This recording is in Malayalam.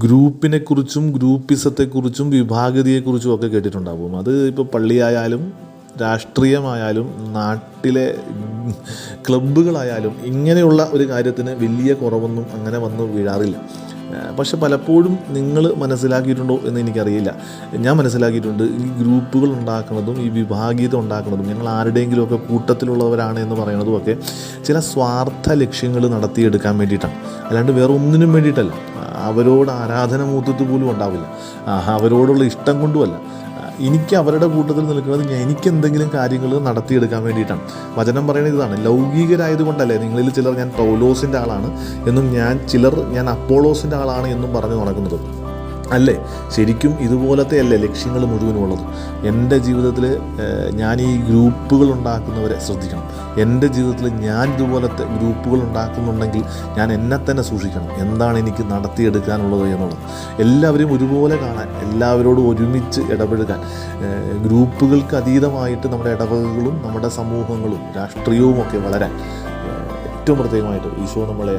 ഗ്രൂപ്പിനെക്കുറിച്ചും ഗ്രൂപ്പിസത്തെക്കുറിച്ചും വിഭാഗീയതയെക്കുറിച്ചും ഒക്കെ കേട്ടിട്ടുണ്ടാവും. അത് ഇപ്പോൾ പള്ളിയായാലും രാഷ്ട്രീയമായാലും നാട്ടിലെ ക്ലബ്ബുകളായാലും ഇങ്ങനെയുള്ള ഒരു കാര്യത്തിന് വലിയ കുറവൊന്നും അങ്ങനെ വന്ന് വീഴാറില്ല. പക്ഷെ പലപ്പോഴും നിങ്ങൾ മനസ്സിലാക്കിയിട്ടുണ്ടോ എന്ന് എനിക്കറിയില്ല. ഞാൻ മനസ്സിലാക്കിയിട്ടുണ്ട്, ഈ ഗ്രൂപ്പുകൾ ഉണ്ടാക്കുന്നതും ഈ വിഭാഗീയത ഉണ്ടാക്കുന്നതും ഞങ്ങൾ ആരുടെയെങ്കിലുമൊക്കെ കൂട്ടത്തിലുള്ളവരാണ് എന്ന് പറയുന്നതും ഒക്കെ ചില സ്വാർത്ഥ ലക്ഷ്യങ്ങൾ നടത്തിയെടുക്കാൻ വേണ്ടിയിട്ടാണ്, അല്ലാണ്ട് വേറെ ഒന്നിനും വേണ്ടിയിട്ടല്ല. അവരോട് ആരാധന മൂത്തത്ത് പോലും ഉണ്ടാവില്ല, അവരോടുള്ള ഇഷ്ടം കൊണ്ടുമല്ല. എനിക്ക് അവരുടെ കൂട്ടത്തിൽ നിൽക്കുന്നത് എനിക്ക് എന്തെങ്കിലും കാര്യങ്ങൾ നടത്തിയെടുക്കാൻ വേണ്ടിയിട്ടാണ്. വചനം പറയുന്നത് ഇതാണ്, ലൗകികരായതുകൊണ്ടല്ലേ നിങ്ങളിൽ ചിലർ ഞാൻ പൗലോസിൻ്റെ ആളാണ് എന്നും ഞാൻ അപ്പോളോസിൻ്റെ ആളാണ് എന്നും പറഞ്ഞു നടക്കുന്നത്. അല്ലേ? ശരിക്കും ഇതുപോലത്തെ അല്ലേ ലക്ഷ്യങ്ങൾ മുഴുവനുമുള്ളത്. എൻ്റെ ജീവിതത്തിൽ ഞാൻ ഈ ഗ്രൂപ്പുകൾ ഉണ്ടാക്കുന്നവരെ ശ്രദ്ധിക്കണം. എൻ്റെ ജീവിതത്തിൽ ഞാൻ ഇതുപോലത്തെ ഗ്രൂപ്പുകൾ ഉണ്ടാക്കുന്നുണ്ടെങ്കിൽ ഞാൻ എന്നെ തന്നെ സൂക്ഷിക്കണം. എന്താണ് എനിക്ക് നടത്തിയെടുക്കാനുള്ളത് എന്നുള്ളത്. എല്ലാവരെയും ഒരുപോലെ കാണാൻ, എല്ലാവരോടും ഒരുമിച്ച് ഇടപഴകാൻ, ഗ്രൂപ്പുകൾക്ക് അതീതമായിട്ട് നമ്മുടെ ഇടവകകളും നമ്മുടെ സമൂഹങ്ങളും രാഷ്ട്രീയവും ഒക്കെ വളരാൻ ഏറ്റവും പ്രത്യേകമായിട്ട് ഈശോ നമ്മളെ